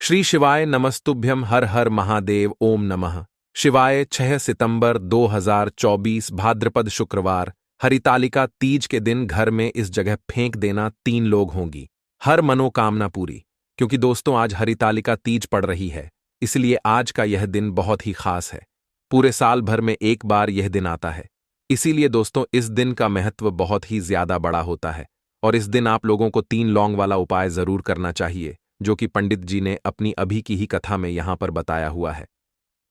श्री शिवाय नमस्तुभ्यम हर हर महादेव ओम नमः शिवाय। 6 सितंबर 2024 भाद्रपद शुक्रवार हरितालिका तीज के दिन घर में इस जगह फेंक देना 3 लोग होंगी, हर मनोकामना पूरी। क्योंकि दोस्तों आज हरितालिका तीज पड़ रही है, इसलिए आज का यह दिन बहुत ही खास है। पूरे साल भर में एक बार यह दिन आता है, इसीलिए दोस्तों इस दिन का महत्व बहुत ही ज्यादा बड़ा होता है। और इस दिन आप लोगों को 3 लौंग वाला उपाय जरूर करना चाहिए, जो कि पंडित जी ने अपनी अभी की ही कथा में यहां पर बताया हुआ है।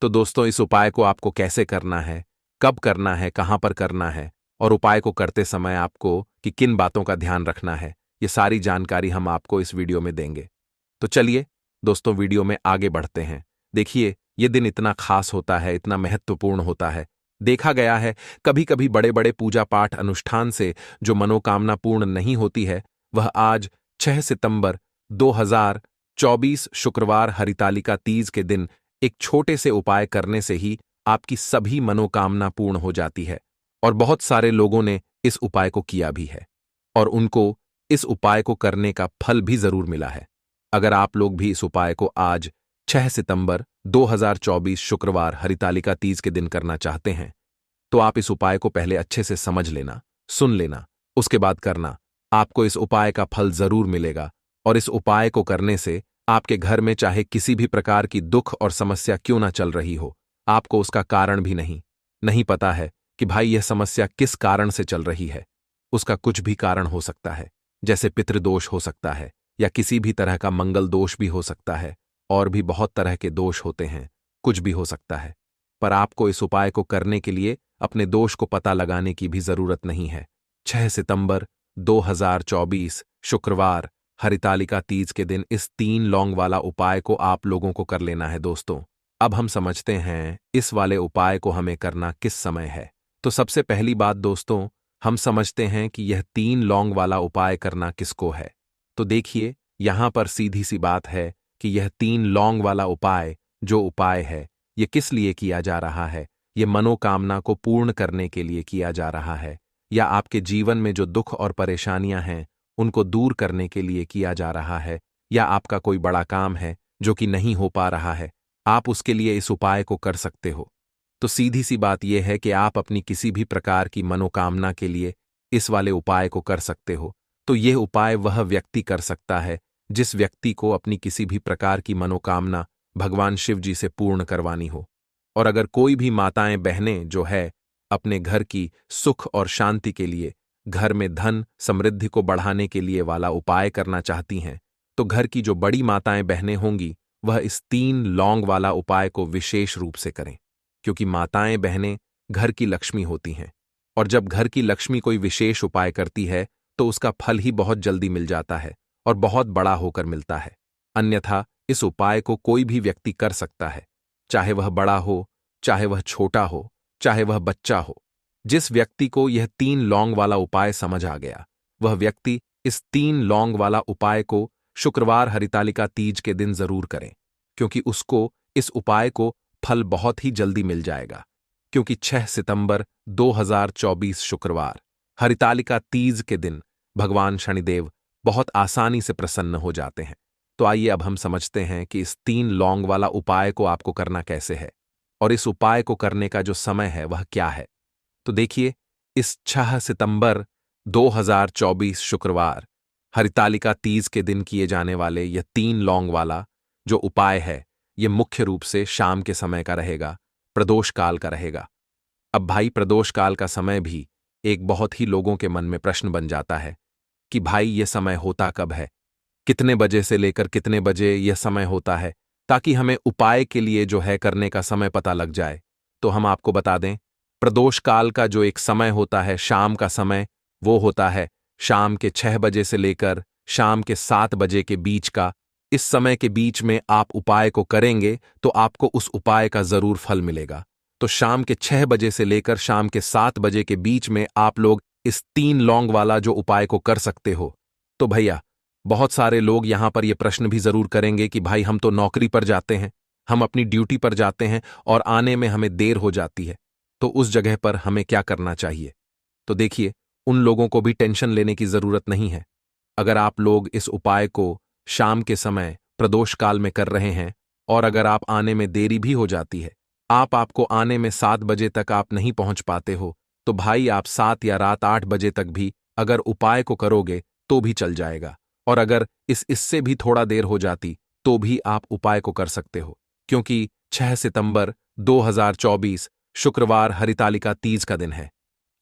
तो दोस्तों इस उपाय को आपको कैसे करना है, कब करना है, कहां पर करना है और उपाय को करते समय आपको कि किन बातों का ध्यान रखना है, ये सारी जानकारी हम आपको इस वीडियो में देंगे। तो चलिए दोस्तों वीडियो में आगे बढ़ते हैं। देखिए ये दिन इतना खास होता है, इतना महत्वपूर्ण होता है। देखा गया है कभी कभी बड़े बड़े पूजा पाठ अनुष्ठान से जो मनोकामना पूर्ण नहीं होती है, वह आज 6 सितंबर 2024 शुक्रवार हरितालिका तीज के दिन एक छोटे से उपाय करने से ही आपकी सभी मनोकामना पूर्ण हो जाती है। और बहुत सारे लोगों ने इस उपाय को किया भी है और उनको इस उपाय को करने का फल भी जरूर मिला है। अगर आप लोग भी इस उपाय को आज 6 सितंबर 2024 शुक्रवार हरितालिका तीज के दिन करना चाहते हैं, तो आप इस उपाय को पहले अच्छे से समझ लेना, सुन लेना, उसके बाद करना। आपको इस उपाय का फल जरूर मिलेगा। और इस उपाय को करने से आपके घर में चाहे किसी भी प्रकार की दुख और समस्या क्यों ना चल रही हो, आपको उसका कारण भी नहीं पता है कि भाई यह समस्या किस कारण से चल रही है। उसका कुछ भी कारण हो सकता है, जैसे पितृदोष हो सकता है या किसी भी तरह का मंगल दोष भी हो सकता है, और भी बहुत तरह के दोष होते हैं, कुछ भी हो सकता है। पर आपको इस उपाय को करने के लिए अपने दोष को पता लगाने की भी जरूरत नहीं है। 6 सितंबर 2024 शुक्रवार हरितालिका तीज के दिन इस 3 लौंग वाला उपाय को आप लोगों को कर लेना है। दोस्तों अब हम समझते हैं इस वाले उपाय को हमें करना किस समय है। तो सबसे पहली बात दोस्तों, हम समझते हैं कि यह 3 लौंग वाला उपाय करना किसको है। तो देखिए यहां पर सीधी सी बात है कि यह 3 लौंग वाला उपाय जो उपाय है, यह किस लिए किया जा रहा है। यह मनोकामना को पूर्ण करने के लिए किया जा रहा है, या आपके जीवन में जो दुख और परेशानियां हैं उनको दूर करने के लिए किया जा रहा है, या आपका कोई बड़ा काम है जो कि नहीं हो पा रहा है, आप उसके लिए इस उपाय को कर सकते हो। तो सीधी सी बात यह है कि आप अपनी किसी भी प्रकार की मनोकामना के लिए इस वाले उपाय को कर सकते हो। तो यह उपाय वह व्यक्ति कर सकता है जिस व्यक्ति को अपनी किसी भी प्रकार की मनोकामना भगवान शिव जी से पूर्ण करवानी हो। और अगर कोई भी माताएं बहनें जो है अपने घर की सुख और शांति के लिए, घर में धन समृद्धि को बढ़ाने के लिए वाला उपाय करना चाहती हैं, तो घर की जो बड़ी माताएं बहनें होंगी वह इस 3 लौंग वाला उपाय को विशेष रूप से करें। क्योंकि माताएं बहनें घर की लक्ष्मी होती हैं, और जब घर की लक्ष्मी कोई विशेष उपाय करती है तो उसका फल ही बहुत जल्दी मिल जाता है और बहुत बड़ा होकर मिलता है। अन्यथा इस उपाय को कोई भी व्यक्ति कर सकता है, चाहे वह बड़ा हो, चाहे वह छोटा हो, चाहे वह बच्चा हो। जिस व्यक्ति को यह 3 लौंग वाला उपाय समझ आ गया, वह व्यक्ति इस 3 लौंग वाला उपाय को शुक्रवार हरितालिका तीज के दिन जरूर करें, क्योंकि उसको इस उपाय को फल बहुत ही जल्दी मिल जाएगा। क्योंकि 6 सितंबर 2024 शुक्रवार हरितालिका तीज के दिन भगवान शनिदेव बहुत आसानी से प्रसन्न हो जाते हैं। तो आइए अब हम समझते हैं कि इस 3 लौंग वाला उपाय को आपको करना कैसे है, और इस उपाय को करने का जो समय है वह क्या है। तो देखिए इस 6 सितंबर 2024 शुक्रवार हरितालिका तीज के दिन किए जाने वाले यह 3 लौंग वाला जो उपाय है, यह मुख्य रूप से शाम के समय का रहेगा, प्रदोष काल का रहेगा। अब भाई प्रदोष काल का समय भी एक बहुत ही लोगों के मन में प्रश्न बन जाता है कि भाई यह समय होता कब है, कितने बजे से लेकर कितने बजे यह समय होता है, ताकि हमें उपाय के लिए जो है करने का समय पता लग जाए। तो हम आपको बता दें, प्रदोष काल का जो एक समय होता है, शाम का समय, वो होता है शाम के 6 बजे से लेकर शाम के 7 बजे के बीच का। इस समय के बीच में आप उपाय को करेंगे तो आपको उस उपाय का जरूर फल मिलेगा। तो शाम के 6 बजे से लेकर शाम के 7 बजे के बीच में आप लोग इस 3 लौंग वाला जो उपाय को कर सकते हो। तो भैया बहुत सारे लोग यहां पर यह प्रश्न भी जरूर करेंगे कि भाई हम तो नौकरी पर जाते हैं, हम अपनी ड्यूटी पर जाते हैं और आने में हमें देर हो जाती है, तो उस जगह पर हमें क्या करना चाहिए। तो देखिए उन लोगों को भी टेंशन लेने की जरूरत नहीं है। अगर आप लोग इस उपाय को शाम के समय प्रदोष काल में कर रहे हैं, और अगर आप आने में देरी भी हो जाती है, आपको आने में 7 बजे तक आप नहीं पहुंच पाते हो, तो भाई आप 7 या रात 8 बजे तक भी अगर उपाय को करोगे तो भी चल जाएगा। और अगर इससे भी थोड़ा देर हो जाती तो भी आप उपाय को कर सकते हो, क्योंकि 6 सितंबर 2024 शुक्रवार हरितालिका तीज का दिन है।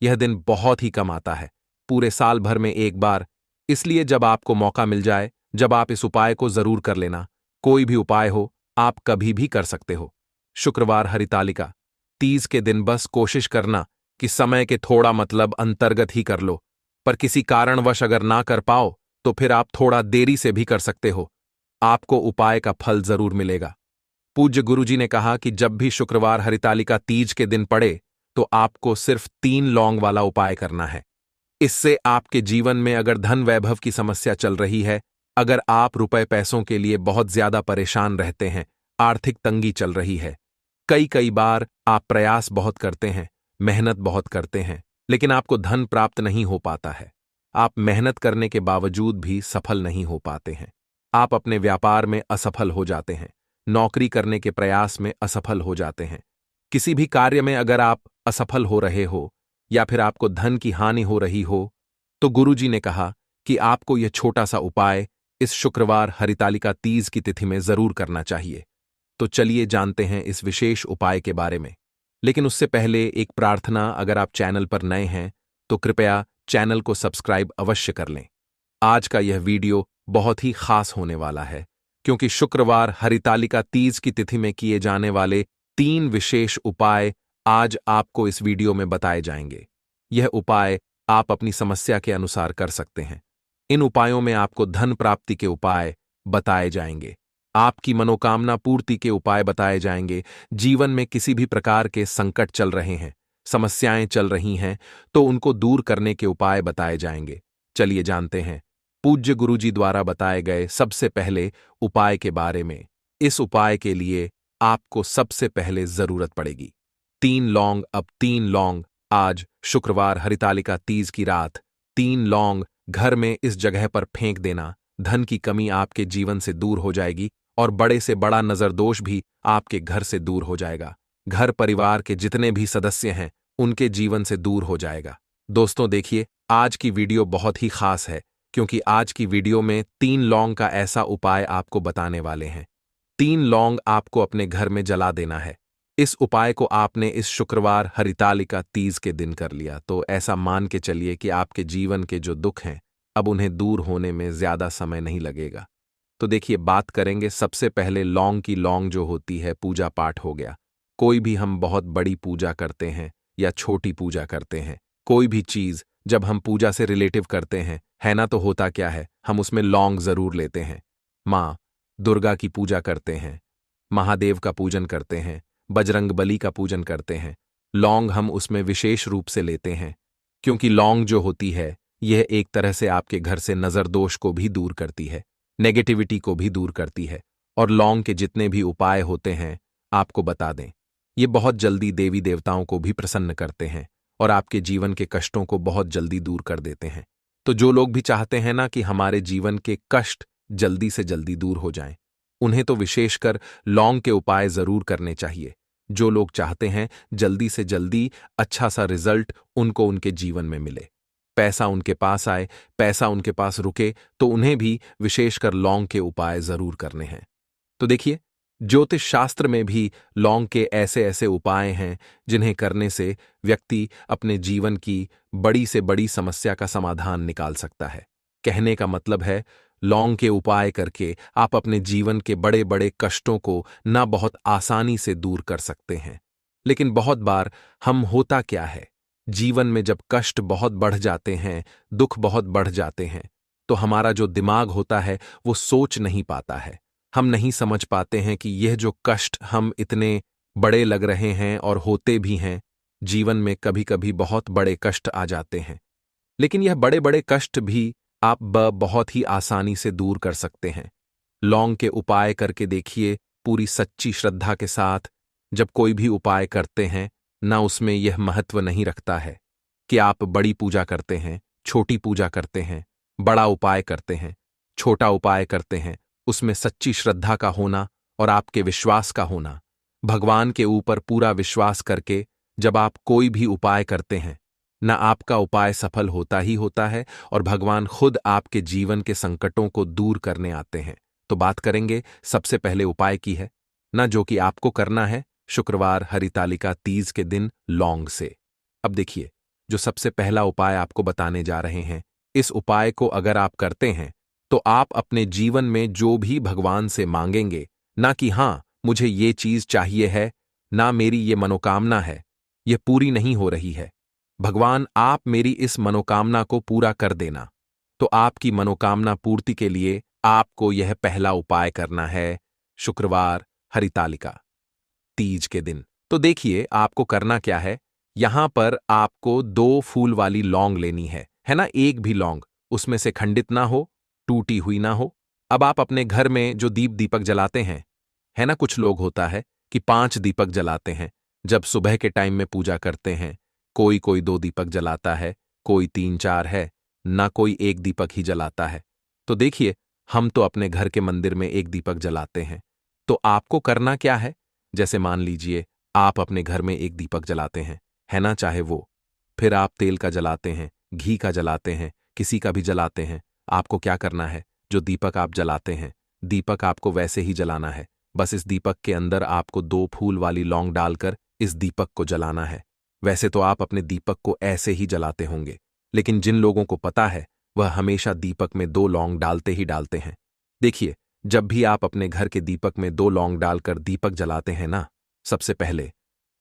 यह दिन बहुत ही कम आता है, पूरे साल भर में एक बार। इसलिए जब आपको मौका मिल जाए, जब आप इस उपाय को जरूर कर लेना। कोई भी उपाय हो, आप कभी भी कर सकते हो। शुक्रवार हरितालिका तीज के दिन बस कोशिश करना कि समय के थोड़ा मतलब अंतर्गत ही कर लो, पर किसी कारणवश अगर ना कर पाओ तो फिर आप थोड़ा देरी से भी कर सकते हो। आपको उपाय का फल जरूर मिलेगा। पूज्य गुरुजी ने कहा कि जब भी शुक्रवार हरितालिका तीज के दिन पड़े तो आपको सिर्फ 3 लौंग वाला उपाय करना है। इससे आपके जीवन में अगर धन वैभव की समस्या चल रही है, अगर आप रुपए पैसों के लिए बहुत ज्यादा परेशान रहते हैं, आर्थिक तंगी चल रही है, कई कई बार आप प्रयास बहुत करते हैं, मेहनत बहुत करते हैं, लेकिन आपको धन प्राप्त नहीं हो पाता है। आप मेहनत करने के बावजूद भी सफल नहीं हो पाते हैं। आप अपने व्यापार में असफल हो जाते हैं, नौकरी करने के प्रयास में असफल हो जाते हैं। किसी भी कार्य में अगर आप असफल हो रहे हो या फिर आपको धन की हानि हो रही हो, तो गुरुजी ने कहा कि आपको यह छोटा सा उपाय इस शुक्रवार हरितालिका तीज की तिथि में जरूर करना चाहिए। तो चलिए जानते हैं इस विशेष उपाय के बारे में। लेकिन उससे पहले एक प्रार्थना, अगर आप चैनल पर नए हैं तो कृपया चैनल को सब्सक्राइब अवश्य कर लें। आज का यह वीडियो बहुत ही खास होने वाला है, क्योंकि शुक्रवार हरितालिका तीज की तिथि में किए जाने वाले 3 विशेष उपाय आज आपको इस वीडियो में बताए जाएंगे। यह उपाय आप अपनी समस्या के अनुसार कर सकते हैं। इन उपायों में आपको धन प्राप्ति के उपाय बताए जाएंगे, आपकी मनोकामना पूर्ति के उपाय बताए जाएंगे। जीवन में किसी भी प्रकार के संकट चल रहे हैं, समस्याएं चल रही हैं, तो उनको दूर करने के उपाय बताए जाएंगे। चलिए जानते हैं पूज्य गुरुजी द्वारा बताए गए सबसे पहले उपाय के बारे में। इस उपाय के लिए आपको सबसे पहले जरूरत पड़ेगी 3 लौंग। अब 3 लौंग आज शुक्रवार हरितालिका तीज की रात 3 लौंग घर में इस जगह पर फेंक देना। धन की कमी आपके जीवन से दूर हो जाएगी और बड़े से बड़ा नजरदोष भी आपके घर से दूर हो जाएगा। घर परिवार के जितने भी सदस्य हैं उनके जीवन से दूर हो जाएगा। दोस्तों देखिए, आज की वीडियो बहुत ही खास है, क्योंकि आज की वीडियो में 3 लौंग का ऐसा उपाय आपको बताने वाले हैं। 3 लौंग आपको अपने घर में जला देना है। इस उपाय को आपने इस शुक्रवार हरितालिका तीज के दिन कर लिया तो ऐसा मान के चलिए कि आपके जीवन के जो दुख हैं अब उन्हें दूर होने में ज्यादा समय नहीं लगेगा। तो देखिए, बात करेंगे सबसे पहले लौंग की। लौंग जो होती है, पूजा पाठ हो गया। कोई भी हम बहुत बड़ी पूजा करते हैं या छोटी पूजा करते हैं, कोई भी चीज जब हम पूजा से रिलेटिव करते हैं, है ना, तो होता क्या है, हम उसमें लौंग जरूर लेते हैं। माँ दुर्गा की पूजा करते हैं, महादेव का पूजन करते हैं, बजरंगबली का पूजन करते हैं, लौंग हम उसमें विशेष रूप से लेते हैं, क्योंकि लौंग जो होती है यह एक तरह से आपके घर से नजर दोष को भी दूर करती है, नेगेटिविटी को भी दूर करती है। और लौंग के जितने भी उपाय होते हैं आपको बता दें, ये बहुत जल्दी देवी देवताओं को भी प्रसन्न करते हैं और आपके जीवन के कष्टों को बहुत जल्दी दूर कर देते हैं। तो जो लोग भी चाहते हैं ना कि हमारे जीवन के कष्ट जल्दी से जल्दी दूर हो जाएं, उन्हें तो विशेषकर लौंग के उपाय जरूर करने चाहिए। जो लोग चाहते हैं जल्दी से जल्दी अच्छा सा रिजल्ट उनको उनके जीवन में मिले, पैसा उनके पास आए, पैसा उनके पास रुके, तो उन्हें भी विशेषकर लौंग के उपाय जरूर करने हैं। तो देखिए, ज्योतिष शास्त्र में भी लौंग के ऐसे ऐसे उपाय हैं जिन्हें करने से व्यक्ति अपने जीवन की बड़ी से बड़ी समस्या का समाधान निकाल सकता है। कहने का मतलब है, लौंग के उपाय करके आप अपने जीवन के बड़े बड़े कष्टों को ना बहुत आसानी से दूर कर सकते हैं। लेकिन बहुत बार हम होता क्या है, जीवन में जब कष्ट बहुत बढ़ जाते हैं, दुख बहुत बढ़ जाते हैं, तो हमारा जो दिमाग होता है वो सोच नहीं पाता है। हम नहीं समझ पाते हैं कि यह जो कष्ट हम इतने बड़े लग रहे हैं और होते भी हैं, जीवन में कभी कभी बहुत बड़े कष्ट आ जाते हैं। लेकिन यह बड़े बड़े कष्ट भी आप बहुत ही आसानी से दूर कर सकते हैं। लौंग के उपाय करके देखिए, पूरी सच्ची श्रद्धा के साथ। जब कोई भी उपाय करते हैं ना, उसमें यह महत्व नहीं रखता है कि आप बड़ी पूजा करते हैं, छोटी पूजा करते हैं, बड़ा उपाय करते हैं, छोटा उपाय करते हैं। उसमें सच्ची श्रद्धा का होना और आपके विश्वास का होना। भगवान के ऊपर पूरा विश्वास करके जब आप कोई भी उपाय करते हैं, न आपका उपाय सफल होता ही होता है और भगवान खुद आपके जीवन के संकटों को दूर करने आते हैं। तो बात करेंगे सबसे पहले उपाय की है, न जो कि आपको करना है शुक्रवार हरितालिका तीज के दिन लौंग से। अब देखिए, जो सबसे पहला उपाय आपको बताने जा रहे हैं, इस उपाय को अगर आप करते हैं तो आप अपने जीवन में जो भी भगवान से मांगेंगे, ना कि हां मुझे ये चीज चाहिए है, ना मेरी ये मनोकामना है, ये पूरी नहीं हो रही है, भगवान आप मेरी इस मनोकामना को पूरा कर देना। तो आपकी मनोकामना पूर्ति के लिए आपको यह पहला उपाय करना है शुक्रवार हरितालिका तीज के दिन। तो देखिए आपको करना क्या है, यहां पर आपको 2 फूल वाली लौंग लेनी है ना, एक भी लौंग उसमें से खंडित ना हो, टूटी हुई ना हो। अब आप अपने घर में जो दीपक जलाते हैं, है ना, कुछ लोग होता है कि 5 दीपक जलाते हैं जब सुबह के टाइम में पूजा करते हैं, कोई कोई 2 दीपक जलाता है, कोई 3-4 है, ना कोई 1 दीपक ही जलाता है। तो देखिए, हम तो अपने घर के मंदिर में 1 दीपक जलाते हैं। तो आपको करना क्या है, जैसे मान लीजिए आप अपने घर में 1 दीपक जलाते हैं, है ना, चाहे वो फिर आप तेल का जलाते हैं, घी का जलाते हैं, किसी का भी जलाते हैं, आपको क्या करना है, जो दीपक आप जलाते हैं, दीपक आपको वैसे ही जलाना है। बस इस दीपक के अंदर आपको 2 फूल वाली लौंग डालकर इस दीपक को जलाना है। वैसे तो आप अपने दीपक को ऐसे ही जलाते होंगे, लेकिन जिन लोगों को पता है वह हमेशा दीपक में 2 लौंग डालते ही डालते हैं। देखिए, जब भी आप अपने घर के दीपक में 2 लौंग डालकर दीपक जलाते हैं ना, सबसे पहले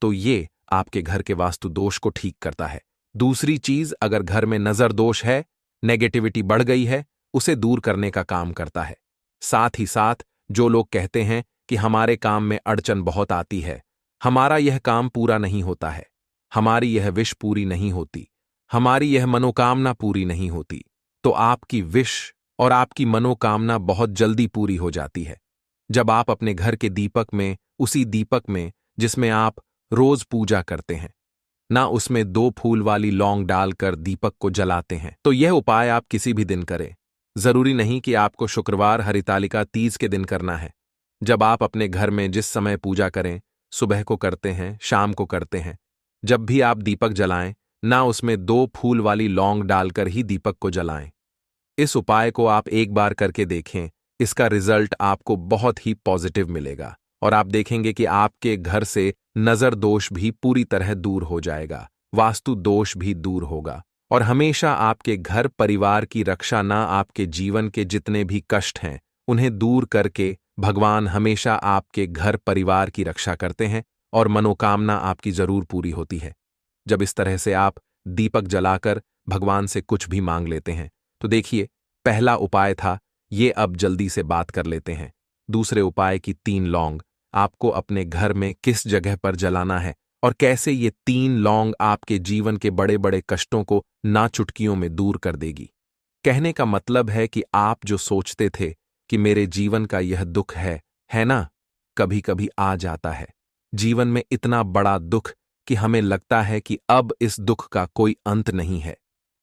तो ये आपके घर के वास्तु दोष को ठीक करता है। दूसरी चीज, अगर घर में नजर दोष है, नेगेटिविटी बढ़ गई है, उसे दूर करने का काम करता है। साथ ही साथ जो लोग कहते हैं कि हमारे काम में अड़चन बहुत आती है, हमारा यह काम पूरा नहीं होता है, हमारी यह विश पूरी नहीं होती, हमारी यह मनोकामना पूरी नहीं होती, तो आपकी विश और आपकी मनोकामना बहुत जल्दी पूरी हो जाती है जब आप अपने घर के दीपक में, उसी दीपक में जिसमें आप रोज पूजा करते हैं ना, उसमें 2 फूल वाली लौंग डालकर दीपक को जलाते हैं। तो यह उपाय आप किसी भी दिन करें, जरूरी नहीं कि आपको शुक्रवार हरितालिका तीज के दिन करना है। जब आप अपने घर में जिस समय पूजा करें, सुबह को करते हैं, शाम को करते हैं, जब भी आप दीपक जलाएं ना, उसमें 2 फूल वाली लौंग डालकर ही दीपक को जलाएं। इस उपाय को आप एक बार करके देखें, इसका रिजल्ट आपको बहुत ही पॉजिटिव मिलेगा और आप देखेंगे कि आपके घर से नजर दोष भी पूरी तरह दूर हो जाएगा, वास्तु दोष भी दूर होगा और हमेशा आपके घर परिवार की रक्षा, ना आपके जीवन के जितने भी कष्ट हैं उन्हें दूर करके भगवान हमेशा आपके घर परिवार की रक्षा करते हैं और मनोकामना आपकी जरूर पूरी होती है। जब इस तरह से आप दीपक जलाकर भगवान से कुछ भी मांग लेते हैं, तो देखिए, पहला उपाय था ये, अब जल्दी से बात कर लेते हैं दूसरे उपाय की। 3 लौंग आपको अपने घर में किस जगह पर जलाना है और कैसे ये 3 लौंग आपके जीवन के बड़े बड़े कष्टों को ना चुटकियों में दूर कर देगी। कहने का मतलब है कि आप जो सोचते थे कि मेरे जीवन का यह दुख है ना, कभी कभी आ जाता है जीवन में इतना बड़ा दुख कि हमें लगता है कि अब इस दुख का कोई अंत नहीं है,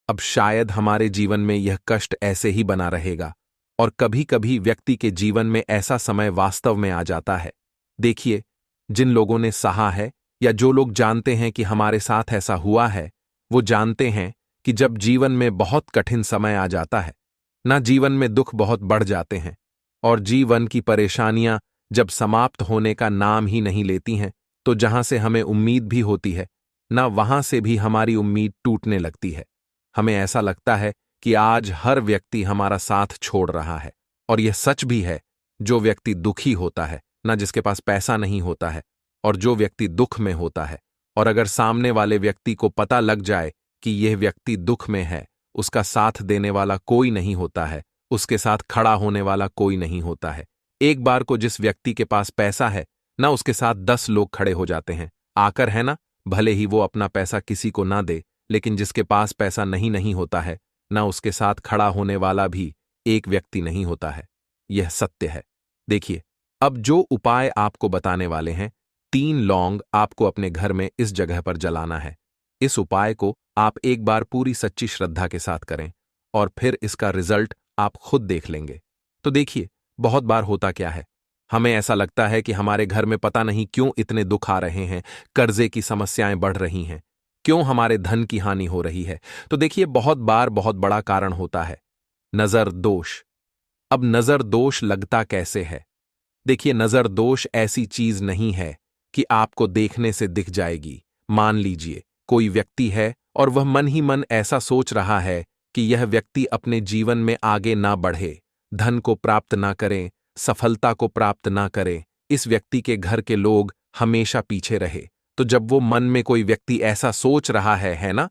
अब शायद हमारे जीवन में यह कष्ट ऐसे ही बना रहेगा। और कभी कभी व्यक्ति के जीवन में ऐसा समय वास्तव में आ जाता है। देखिए, जिन लोगों ने सहा है या जो लोग जानते हैं कि हमारे साथ ऐसा हुआ है, वो जानते हैं कि जब जीवन में बहुत कठिन समय आ जाता है ना, जीवन में दुख बहुत बढ़ जाते हैं और जीवन की परेशानियां जब समाप्त होने का नाम ही नहीं लेती हैं, तो जहां से हमें उम्मीद भी होती है ना, वहां से भी हमारी उम्मीद टूटने लगती है। हमें ऐसा लगता है कि आज हर व्यक्ति हमारा साथ छोड़ रहा है और यह सच भी है। जो व्यक्ति दुखी होता है ना, जिसके पास पैसा नहीं होता है, और जो व्यक्ति दुख में होता है, और अगर सामने वाले व्यक्ति को पता लग जाए कि यह व्यक्ति दुख में है, उसका साथ देने वाला कोई नहीं होता है, उसके साथ खड़ा होने वाला कोई नहीं होता है। एक बार को जिस व्यक्ति के पास पैसा है ना, उसके साथ 10 लोग खड़े हो जाते हैं आकर, है ना, भले ही वो अपना पैसा किसी को ना दे, लेकिन जिसके पास पैसा नहीं होता है ना, उसके साथ खड़ा होने वाला भी एक व्यक्ति नहीं होता है। यह सत्य है। देखिए, अब जो उपाय आपको बताने वाले हैं, 3 लौंग आपको अपने घर में इस जगह पर जलाना है। इस उपाय को आप एक बार पूरी सच्ची श्रद्धा के साथ करें और फिर इसका रिजल्ट आप खुद देख लेंगे। तो देखिए, बहुत बार होता क्या है, हमें ऐसा लगता है कि हमारे घर में पता नहीं क्यों इतने दुख आ रहे हैं, कर्जे की समस्याएं बढ़ रही हैं, क्यों हमारे धन की हानि हो रही है। तो देखिए, बहुत बार बहुत बड़ा कारण होता है नजर दोष। अब नजर दोष लगता कैसे है? देखिए, नजर दोष ऐसी चीज नहीं है कि आपको देखने से दिख जाएगी। मान लीजिए कोई व्यक्ति है और वह मन ही मन ऐसा सोच रहा है कि यह व्यक्ति अपने जीवन में आगे ना बढ़े, धन को प्राप्त ना करें, सफलता को प्राप्त ना करें, इस व्यक्ति के घर के लोग हमेशा पीछे रहे। तो जब वो मन में कोई व्यक्ति ऐसा सोच रहा है ना,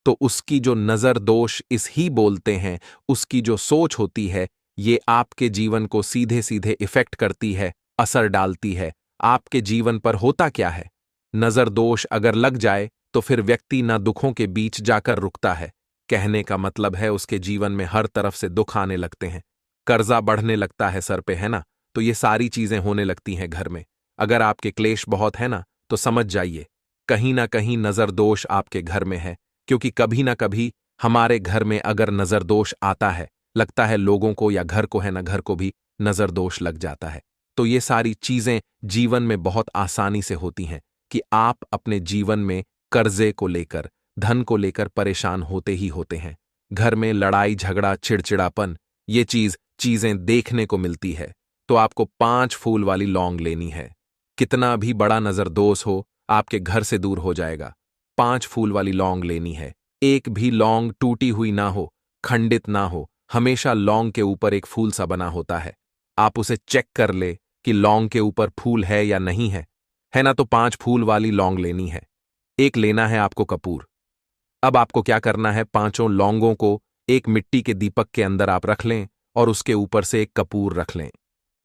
तो उसकी जो नजर दोष इस ही बोलते हैं, उसकी जो सोच होती है, ये आपके जीवन को सीधे सीधे इफेक्ट करती है, असर डालती है। आपके जीवन पर होता क्या है, नजर दोष अगर लग जाए तो फिर व्यक्ति ना दुखों के बीच जाकर रुकता है। कहने का मतलब है उसके जीवन में हर तरफ से दुख आने लगते हैं, कर्जा बढ़ने लगता है सर पे, है ना। तो ये सारी चीजें होने लगती हैं घर में। अगर आपके क्लेश बहुत है ना, तो समझ जाइए कहीं ना कहीं नजर दोष आपके घर में है। क्योंकि कभी ना कभी हमारे घर में अगर नजर दोष आता है, लगता है लोगों को या घर को, है ना, घर को भी नजर दोष लग जाता है। तो ये सारी चीजें जीवन में बहुत आसानी से होती हैं कि आप अपने जीवन में कर्जे को लेकर, धन को लेकर परेशान होते ही होते हैं। घर में लड़ाई झगड़ा चिड़चिड़ापन, ये चीजें देखने को मिलती है। तो आपको 5 फूल वाली लौंग लेनी है। कितना भी बड़ा नजर दोष हो, आपके घर से दूर हो जाएगा। 5 फूल वाली लौंग लेनी है। एक भी लौंग टूटी हुई ना हो, खंडित ना हो, हमेशा लौंग के ऊपर एक फूल सा बना होता है। आप उसे चेक कर ले कि लौंग के ऊपर फूल है या नहीं है ना। तो 5 फूल वाली लौंग लेनी है। एक लेना है आपको कपूर। अब आपको क्या करना है, 5 लौंगों को एक मिट्टी के दीपक के अंदर आप रख लें और उसके ऊपर से एक कपूर रख लें।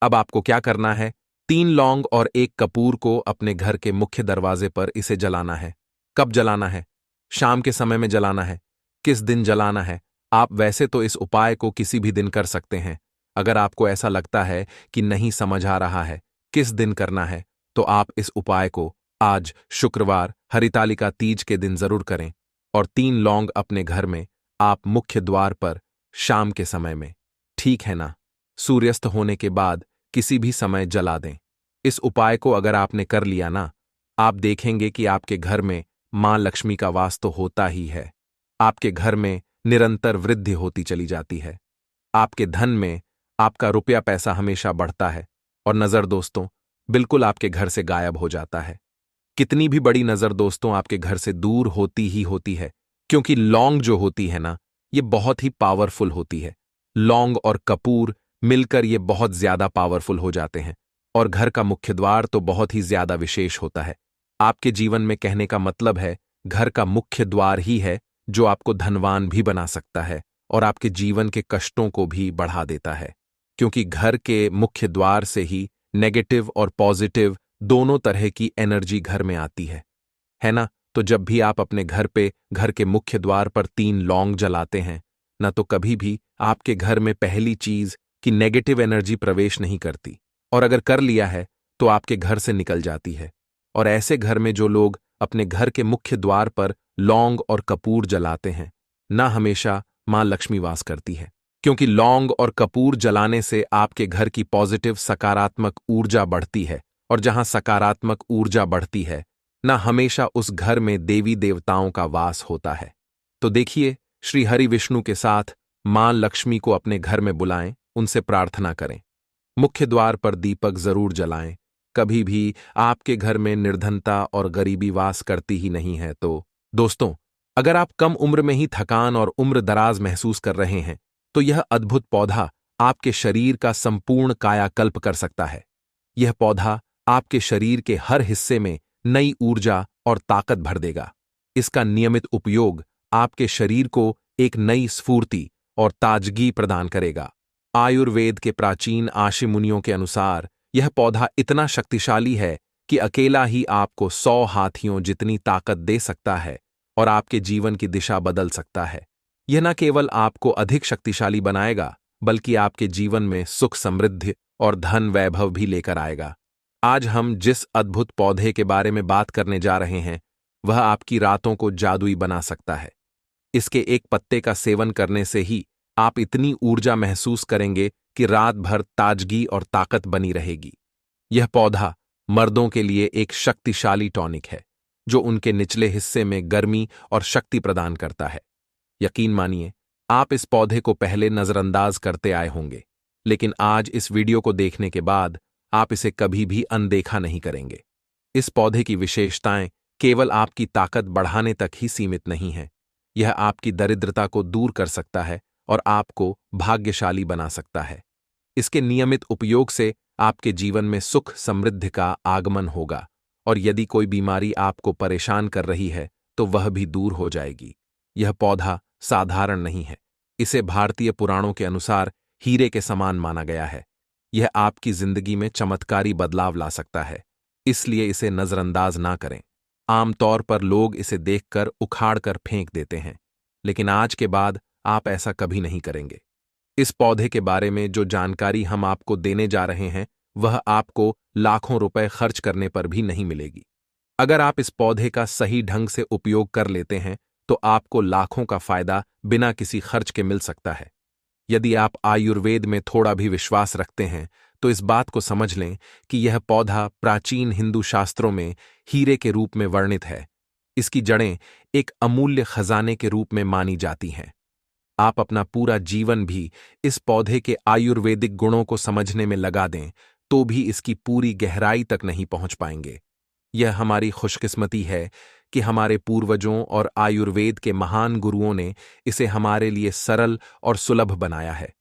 अब आपको क्या करना है, 3 लौंग और एक कपूर को अपने घर के मुख्य दरवाजे पर इसे जलाना है। कब जलाना है? शाम के समय में जलाना है। किस दिन जलाना है? आप वैसे तो इस उपाय को किसी भी दिन कर सकते हैं। अगर आपको ऐसा लगता है कि नहीं समझ आ रहा है किस दिन करना है, तो आप इस उपाय को आज शुक्रवार हरितालिका तीज के दिन जरूर करें। और 3 लौंग अपने घर में आप मुख्य द्वार पर शाम के समय में, ठीक है ना, सूर्यास्त होने के बाद किसी भी समय जला दें। इस उपाय को अगर आपने कर लिया ना, आप देखेंगे कि आपके घर में मां लक्ष्मी का वास तो होता ही है। आपके घर में निरंतर वृद्धि होती चली जाती है। आपके धन में आपका रुपया पैसा हमेशा बढ़ता है। और नजर दोस्तों बिल्कुल आपके घर से गायब हो जाता है। कितनी भी बड़ी नजर दोस्तों आपके घर से दूर होती ही होती है। क्योंकि लौंग जो होती है ना, ये बहुत ही पावरफुल होती है। लौंग और कपूर मिलकर ये बहुत ज्यादा पावरफुल हो जाते हैं। और घर का मुख्य द्वार तो बहुत ही ज्यादा विशेष होता है। आपके जीवन में, कहने का मतलब है, घर का मुख्य द्वार ही है जो आपको धनवान भी बना सकता है और आपके जीवन के कष्टों को भी बढ़ा देता है। क्योंकि घर के मुख्य द्वार से ही नेगेटिव और पॉजिटिव दोनों तरह की एनर्जी घर में आती है ना। तो जब भी आप अपने घर पे, घर के मुख्य द्वार पर 3 लौंग जलाते हैं ना, तो कभी भी आपके घर में पहली चीज कि नेगेटिव एनर्जी प्रवेश नहीं करती। और अगर कर लिया है तो आपके घर से निकल जाती है। और ऐसे घर में जो लोग अपने घर के मुख्य द्वार पर लौंग और कपूर जलाते हैं ना, हमेशा मां लक्ष्मी वास करती है। क्योंकि लौंग और कपूर जलाने से आपके घर की पॉजिटिव सकारात्मक ऊर्जा बढ़ती है। और जहां सकारात्मक ऊर्जा बढ़ती है ना, हमेशा उस घर में देवी देवताओं का वास होता है। तो देखिए, श्री हरि विष्णु के साथ मां लक्ष्मी को अपने घर में बुलाएं, उनसे प्रार्थना करें। मुख्य द्वार पर दीपक जरूर जलाएं। कभी भी आपके घर में निर्धनता और गरीबी वास करती ही नहीं है। तो दोस्तों, अगर आप कम उम्र में ही थकान और उम्र दराज महसूस कर रहे हैं, तो यह अद्भुत पौधा आपके शरीर का संपूर्ण कायाकल्प कर सकता है। यह पौधा आपके शरीर के हर हिस्से में नई ऊर्जा और ताकत भर देगा। इसका नियमित उपयोग आपके शरीर को एक नई स्फूर्ति और ताजगी प्रदान करेगा। आयुर्वेद के प्राचीन आशि मुनियों के अनुसार यह पौधा इतना शक्तिशाली है कि अकेला ही आपको 100 हाथियों जितनी ताकत दे सकता है और आपके जीवन की दिशा बदल सकता है। यह न केवल आपको अधिक शक्तिशाली बनाएगा, बल्कि आपके जीवन में सुख समृद्धि और धन वैभव भी लेकर आएगा। आज हम जिस अद्भुत पौधे के बारे में बात करने जा रहे हैं, वह आपकी रातों को जादुई बना सकता है। इसके एक पत्ते का सेवन करने से ही आप इतनी ऊर्जा महसूस करेंगे कि रात भर ताजगी और ताकत बनी रहेगी। यह पौधा मर्दों के लिए एक शक्तिशाली टॉनिक है जो उनके निचले हिस्से में गर्मी और शक्ति प्रदान करता है। यकीन मानिए, आप इस पौधे को पहले नजरअंदाज करते आए होंगे, लेकिन आज इस वीडियो को देखने के बाद आप इसे कभी भी अनदेखा नहीं करेंगे। इस पौधे की विशेषताएं केवल आपकी ताकत बढ़ाने तक ही सीमित नहीं हैं। यह आपकी दरिद्रता को दूर कर सकता है और आपको भाग्यशाली बना सकता है। इसके नियमित उपयोग से आपके जीवन में सुख समृद्धि का आगमन होगा और यदि कोई बीमारी आपको परेशान कर रही है तो वह भी दूर हो जाएगी। यह पौधा साधारण नहीं है। इसे भारतीय पुराणों के अनुसार हीरे के समान माना गया है। यह आपकी जिंदगी में चमत्कारी बदलाव ला सकता है, इसलिए इसे नजरअंदाज ना करें। आमतौर पर लोग इसे देखकर उखाड़ कर फेंक देते हैं, लेकिन आज के बाद आप ऐसा कभी नहीं करेंगे। इस पौधे के बारे में जो जानकारी हम आपको देने जा रहे हैं वह आपको लाखों रुपए खर्च करने पर भी नहीं मिलेगी। अगर आप इस पौधे का सही ढंग से उपयोग कर लेते हैं तो आपको लाखों का फायदा बिना किसी खर्च के मिल सकता है। यदि आप आयुर्वेद में थोड़ा भी विश्वास रखते हैं तो इस बात को समझ लें कि यह पौधा प्राचीन हिंदू शास्त्रों में हीरे के रूप में वर्णित है। इसकी जड़ें एक अमूल्य खजाने के रूप में मानी जाती हैं। आप अपना पूरा जीवन भी इस पौधे के आयुर्वेदिक गुणों को समझने में लगा दें तो भी इसकी पूरी गहराई तक नहीं पहुंच पाएंगे। यह हमारी खुशकिस्मती है कि हमारे पूर्वजों और आयुर्वेद के महान गुरुओं ने इसे हमारे लिए सरल और सुलभ बनाया है।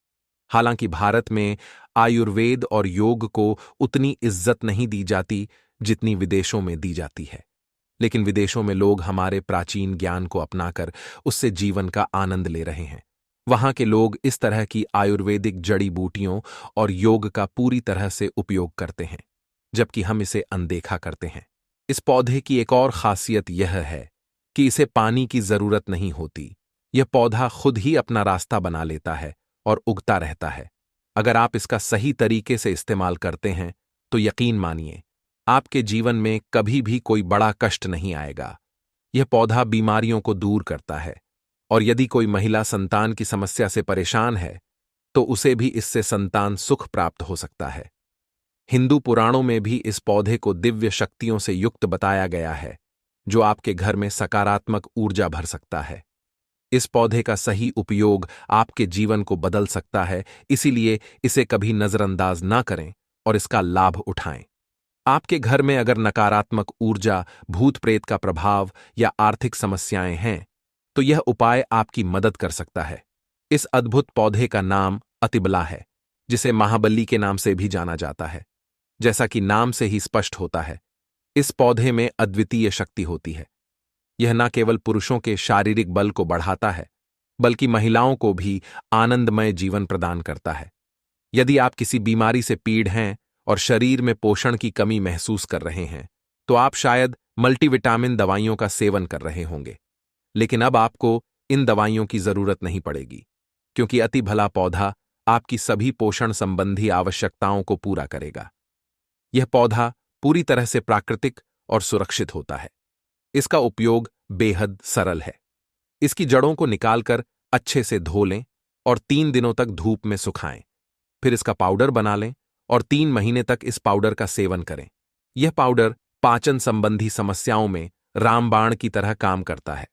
हालांकि भारत में आयुर्वेद और योग को उतनी इज्जत नहीं दी जाती जितनी विदेशों में दी जाती है, लेकिन विदेशों में लोग हमारे प्राचीन ज्ञान को अपनाकर उससे जीवन का आनंद ले रहे हैं। वहां के लोग इस तरह की आयुर्वेदिक जड़ी बूटियों और योग का पूरी तरह से उपयोग करते हैं, जबकि हम इसे अनदेखा करते हैं। इस पौधे की एक और खासियत यह है कि इसे पानी की जरूरत नहीं होती। यह पौधा खुद ही अपना रास्ता बना लेता है और उगता रहता है। अगर आप इसका सही तरीके से इस्तेमाल करते हैं तो यकीन मानिए, आपके जीवन में कभी भी कोई बड़ा कष्ट नहीं आएगा। यह पौधा बीमारियों को दूर करता है और यदि कोई महिला संतान की समस्या से परेशान है तो उसे भी इससे संतान सुख प्राप्त हो सकता है। हिंदू पुराणों में भी इस पौधे को दिव्य शक्तियों से युक्त बताया गया है, जो आपके घर में सकारात्मक ऊर्जा भर सकता है। इस पौधे का सही उपयोग आपके जीवन को बदल सकता है, इसीलिए इसे कभी नजरअंदाज ना करें और इसका लाभ उठाएं। आपके घर में अगर नकारात्मक ऊर्जा, भूत प्रेत का प्रभाव या आर्थिक समस्याएं हैं तो यह उपाय आपकी मदद कर सकता है। इस अद्भुत पौधे का नाम अतिबला है, जिसे महाबली के नाम से भी जाना जाता है। जैसा कि नाम से ही स्पष्ट होता है, इस पौधे में अद्वितीय शक्ति होती है। यह न केवल पुरुषों के शारीरिक बल को बढ़ाता है, बल्कि महिलाओं को भी आनंदमय जीवन प्रदान करता है। यदि आप किसी बीमारी से पीड़ हैं और शरीर में पोषण की कमी महसूस कर रहे हैं तो आप शायद मल्टीविटामिन दवाइयों का सेवन कर रहे होंगे, लेकिन अब आपको इन दवाइयों की जरूरत नहीं पड़ेगी, क्योंकि अति भला पौधा आपकी सभी पोषण संबंधी आवश्यकताओं को पूरा करेगा। यह पौधा पूरी तरह से प्राकृतिक और सुरक्षित होता है। इसका उपयोग बेहद सरल है। इसकी जड़ों को निकालकर अच्छे से धो लें और 3 दिनों तक धूप में सुखाएं। फिर इसका पाउडर बना लें और 3 महीने तक इस पाउडर का सेवन करें। यह पाउडर पाचन संबंधी समस्याओं में रामबाण की तरह काम करता है।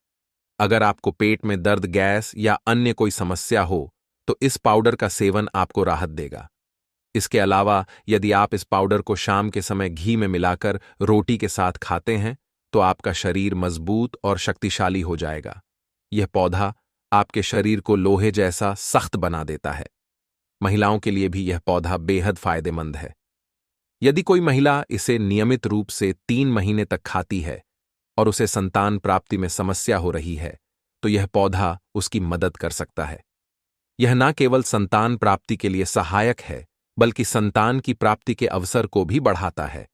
अगर आपको पेट में दर्द, गैस या अन्य कोई समस्या हो तो इस पाउडर का सेवन आपको राहत देगा। इसके अलावा यदि आप इस पाउडर को शाम के समय घी में मिलाकर रोटी के साथ खाते हैं तो आपका शरीर मजबूत और शक्तिशाली हो जाएगा। यह पौधा आपके शरीर को लोहे जैसा सख्त बना देता है। महिलाओं के लिए भी यह पौधा बेहद फायदेमंद है। यदि कोई महिला इसे नियमित रूप से 3 महीने तक खाती है और उसे संतान प्राप्ति में समस्या हो रही है तो यह पौधा उसकी मदद कर सकता है। यह न केवल संतान प्राप्ति के लिए सहायक है, बल्कि संतान की प्राप्ति के अवसर को भी बढ़ाता है।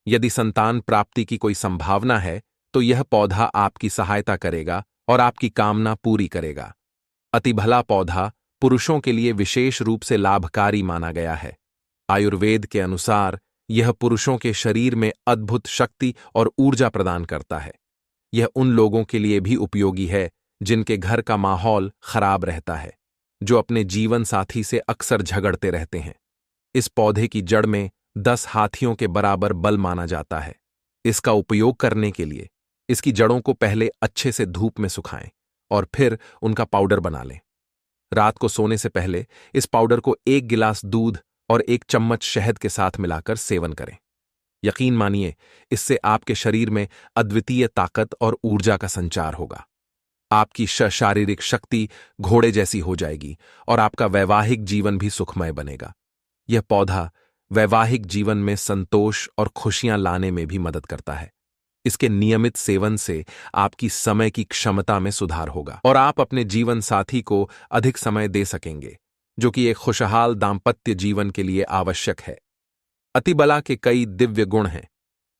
यदि संतान प्राप्ति की कोई संभावना है तो यह पौधा आपकी सहायता करेगा और आपकी कामना पूरी करेगा। अतिभला पौधा पुरुषों के लिए विशेष रूप से लाभकारी माना गया है। आयुर्वेद के अनुसार यह पुरुषों के शरीर में अद्भुत शक्ति और ऊर्जा प्रदान करता है। यह उन लोगों के लिए भी उपयोगी है जिनके घर का माहौल खराब रहता है। जो अपने जीवन साथी से अक्सर झगड़ते रहते हैं। इस पौधे की जड़ में 10 हाथियों के बराबर बल माना जाता है। इसका उपयोग करने के लिए इसकी जड़ों को पहले अच्छे से धूप में सुखाएं और फिर उनका पाउडर बना लें। रात को सोने से पहले इस पाउडर को 1 गिलास दूध और 1 चम्मच शहद के साथ मिलाकर सेवन करें। यकीन मानिए, इससे आपके शरीर में अद्वितीय ताकत और ऊर्जा का संचार होगा। आपकी शारीरिक शक्ति घोड़े जैसी हो जाएगी और आपका वैवाहिक जीवन भी सुखमय बनेगा। यह पौधा वैवाहिक जीवन में संतोष और खुशियां लाने में भी मदद करता है। इसके नियमित सेवन से आपकी समय की क्षमता में सुधार होगा और आप अपने जीवन साथी को अधिक समय दे सकेंगे, जो कि एक खुशहाल दाम्पत्य जीवन के लिए आवश्यक है। अतिबला के कई दिव्य गुण हैं।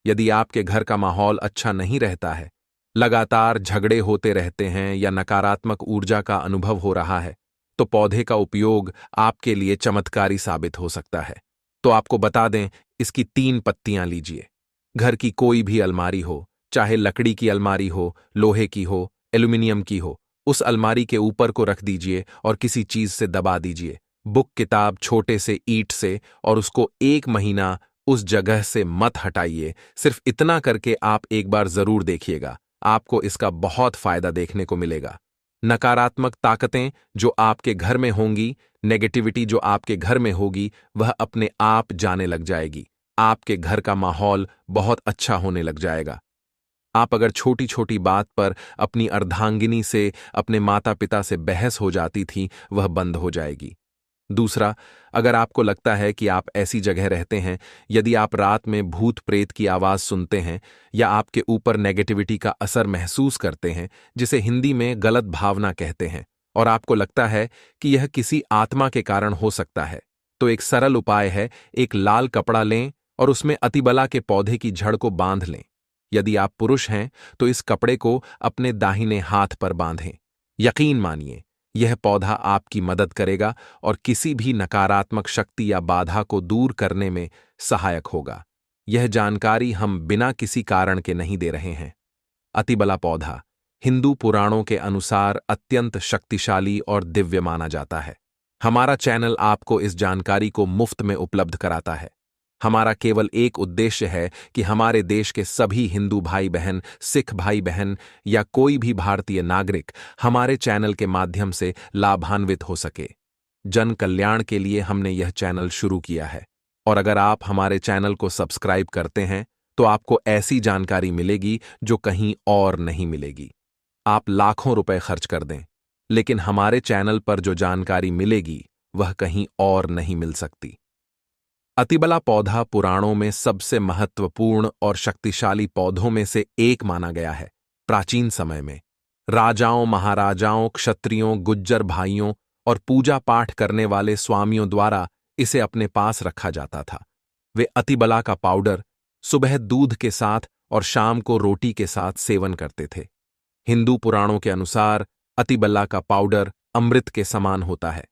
यदि आपके घर का माहौल अच्छा नहीं रहता है, लगातार झगड़े होते रहते हैं या नकारात्मक ऊर्जा का अनुभव हो रहा है, तो पौधे का उपयोग आपके लिए चमत्कारी साबित हो सकता है। तो आपको बता दें, इसकी 3 पत्तियां लीजिए। घर की कोई भी अलमारी हो, चाहे लकड़ी की अलमारी हो, लोहे की हो, एल्यूमिनियम की हो, उस अलमारी के ऊपर को रख दीजिए और किसी चीज से दबा दीजिए। बुक किताब छोटे से ईंट से, और उसको 1 महीना उस जगह से मत हटाइए। सिर्फ इतना करके आप एक बार जरूर देखिएगा, आपको इसका बहुत फायदा देखने को मिलेगा। नकारात्मक ताकतें जो आपके घर में होंगी, नेगेटिविटी जो आपके घर में होगी, वह अपने आप जाने लग जाएगी। आपके घर का माहौल बहुत अच्छा होने लग जाएगा। आप अगर छोटी छोटी बात पर अपनी अर्धांगिनी से, अपने माता पिता से बहस हो जाती थी, वह बंद हो जाएगी। दूसरा, अगर आपको लगता है कि आप ऐसी जगह रहते हैं, यदि आप रात में भूत प्रेत की आवाज सुनते हैं या आपके ऊपर नेगेटिविटी का असर महसूस करते हैं, जिसे हिंदी में गलत भावना कहते हैं, और आपको लगता है कि यह किसी आत्मा के कारण हो सकता है, तो एक सरल उपाय है, एक लाल कपड़ा लें और उसमें अतिबला के पौधे की जड़ को बांध लें। यदि आप पुरुष हैं तो इस कपड़े को अपने दाहिने हाथ पर बांधें। यकीन मानिए, यह पौधा आपकी मदद करेगा और किसी भी नकारात्मक शक्ति या बाधा को दूर करने में सहायक होगा। यह जानकारी हम बिना किसी कारण के नहीं दे रहे हैं। अतिबला पौधा हिंदू पुराणों के अनुसार अत्यंत शक्तिशाली और दिव्य माना जाता है। हमारा चैनल आपको इस जानकारी को मुफ्त में उपलब्ध कराता है। हमारा केवल एक उद्देश्य है कि हमारे देश के सभी हिंदू भाई बहन, सिख भाई बहन या कोई भी भारतीय नागरिक हमारे चैनल के माध्यम से लाभान्वित हो सके। जन कल्याण के लिए हमने यह चैनल शुरू किया है, और अगर आप हमारे चैनल को सब्सक्राइब करते हैं तो आपको ऐसी जानकारी मिलेगी जो कहीं और नहीं मिलेगी। आप लाखों रुपए खर्च कर दें, लेकिन हमारे चैनल पर जो जानकारी मिलेगी वह कहीं और नहीं मिल सकती। अतिबला पौधा पुराणों में सबसे महत्वपूर्ण और शक्तिशाली पौधों में से एक माना गया है। प्राचीन समय में राजाओं, महाराजाओं, क्षत्रियों, गुज्जर भाइयों और पूजा पाठ करने वाले स्वामियों द्वारा इसे अपने पास रखा जाता था। वे अतिबला का पाउडर सुबह दूध के साथ और शाम को रोटी के साथ सेवन करते थे। हिंदू पुराणों के अनुसार अतिबला का पाउडर अमृत के समान होता है।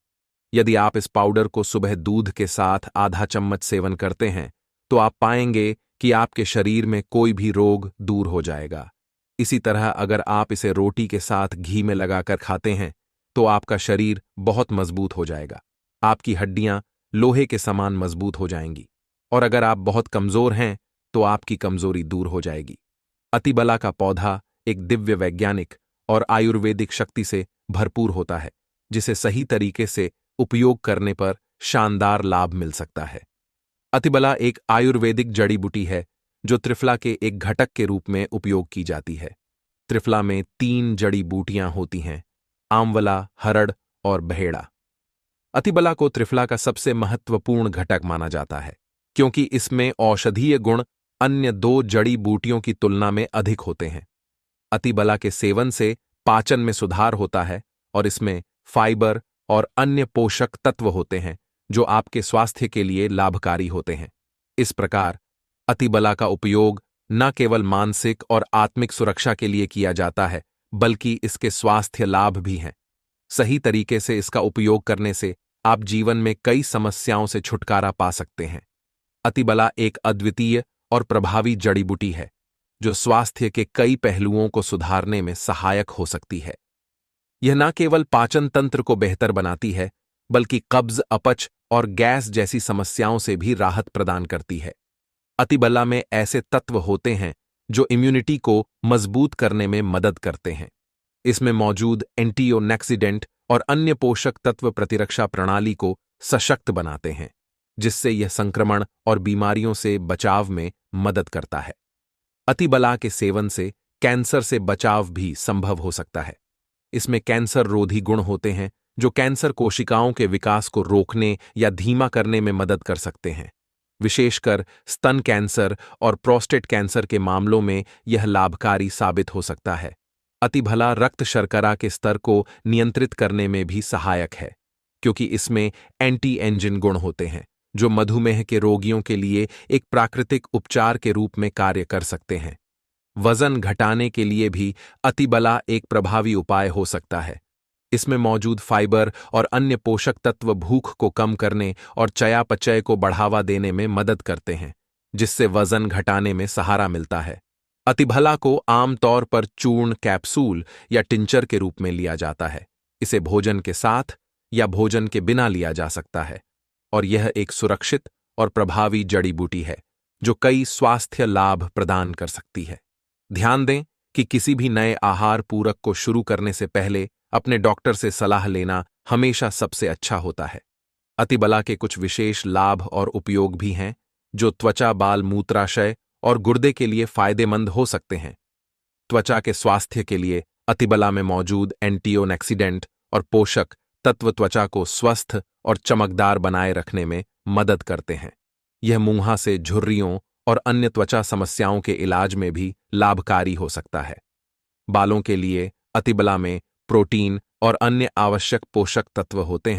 यदि आप इस पाउडर को सुबह दूध के साथ आधा चम्मच सेवन करते हैं तो आप पाएंगे कि आपके शरीर में कोई भी रोग दूर हो जाएगा। इसी तरह अगर आप इसे रोटी के साथ घी में लगाकर खाते हैं तो आपका शरीर बहुत मजबूत हो जाएगा। आपकी हड्डियां लोहे के समान मजबूत हो जाएंगी, और अगर आप बहुत कमजोर हैं तो आपकी कमजोरी दूर हो जाएगी। अतिबला का पौधा एक दिव्य वैज्ञानिक और आयुर्वेदिक शक्ति से भरपूर होता है, जिसे सही तरीके से उपयोग करने पर शानदार लाभ मिल सकता है। अतिबला एक आयुर्वेदिक जड़ी बूटी है जो त्रिफला के एक घटक के रूप में उपयोग की जाती है। त्रिफला में 3 जड़ी बूटियां होती हैं, आंवला, हरड़ और बहेड़ा। अतिबला को त्रिफला का सबसे महत्वपूर्ण घटक माना जाता है, क्योंकि इसमें औषधीय गुण अन्य 2 जड़ी बूटियों की तुलना में अधिक होते हैं। अतिबला के सेवन से पाचन में सुधार होता है और इसमें फाइबर और अन्य पोषक तत्व होते हैं जो आपके स्वास्थ्य के लिए लाभकारी होते हैं। इस प्रकार अतिबला का उपयोग न केवल मानसिक और आत्मिक सुरक्षा के लिए किया जाता है, बल्कि इसके स्वास्थ्य लाभ भी हैं। सही तरीके से इसका उपयोग करने से आप जीवन में कई समस्याओं से छुटकारा पा सकते हैं। अतिबला एक अद्वितीय और प्रभावी जड़ी बूटी है जो स्वास्थ्य के कई पहलुओं को सुधारने में सहायक हो सकती है। यह न केवल पाचन तंत्र को बेहतर बनाती है, बल्कि कब्ज, अपच और गैस जैसी समस्याओं से भी राहत प्रदान करती है। अतिबला में ऐसे तत्व होते हैं जो इम्यूनिटी को मजबूत करने में मदद करते हैं। इसमें मौजूद एंटीऑक्सीडेंट और अन्य पोषक तत्व प्रतिरक्षा प्रणाली को सशक्त बनाते हैं, जिससे यह संक्रमण और बीमारियों से बचाव में मदद करता है। अतिबला के सेवन से कैंसर से बचाव भी संभव हो सकता है। इसमें कैंसर रोधी गुण होते हैं जो कैंसर कोशिकाओं के विकास को रोकने या धीमा करने में मदद कर सकते हैं। विशेषकर स्तन कैंसर और प्रोस्टेट कैंसर के मामलों में यह लाभकारी साबित हो सकता है। अतिबला रक्त शर्करा के स्तर को नियंत्रित करने में भी सहायक है, क्योंकि इसमें एंटी एंजिन गुण होते हैं जो मधुमेह के रोगियों के लिए एक प्राकृतिक उपचार के रूप में कार्य कर सकते हैं। वजन घटाने के लिए भी अतिबला एक प्रभावी उपाय हो सकता है। इसमें मौजूद फाइबर और अन्य पोषक तत्व भूख को कम करने और चयापचय को बढ़ावा देने में मदद करते हैं, जिससे वजन घटाने में सहारा मिलता है। अतिबला को आमतौर पर चूर्ण, कैप्सूल या टिंचर के रूप में लिया जाता है। इसे भोजन के साथ या भोजन के बिना लिया जा सकता है, और यह एक सुरक्षित और प्रभावी जड़ी बूटी है जो कई स्वास्थ्य लाभ प्रदान कर सकती है। ध्यान दें कि किसी भी नए आहार पूरक को शुरू करने से पहले अपने डॉक्टर से सलाह लेना हमेशा सबसे अच्छा होता है। अतिबला के कुछ विशेष लाभ और उपयोग भी हैं जो त्वचा, बाल, मूत्राशय और गुर्दे के लिए फायदेमंद हो सकते हैं। त्वचा के स्वास्थ्य के लिए अतिबला में मौजूद एंटीऑक्सीडेंट और पोषक तत्व त्वचा को स्वस्थ और चमकदार बनाए रखने में मदद करते हैं। यह मुंहा से झुर्रियों और अन्य त्वचा समस्याओं के इलाज में भी लाभकारी हो सकता है। बालों के लिए अतिबला में प्रोटीन और अन्य आवश्यक पोषक तत्व होते हैं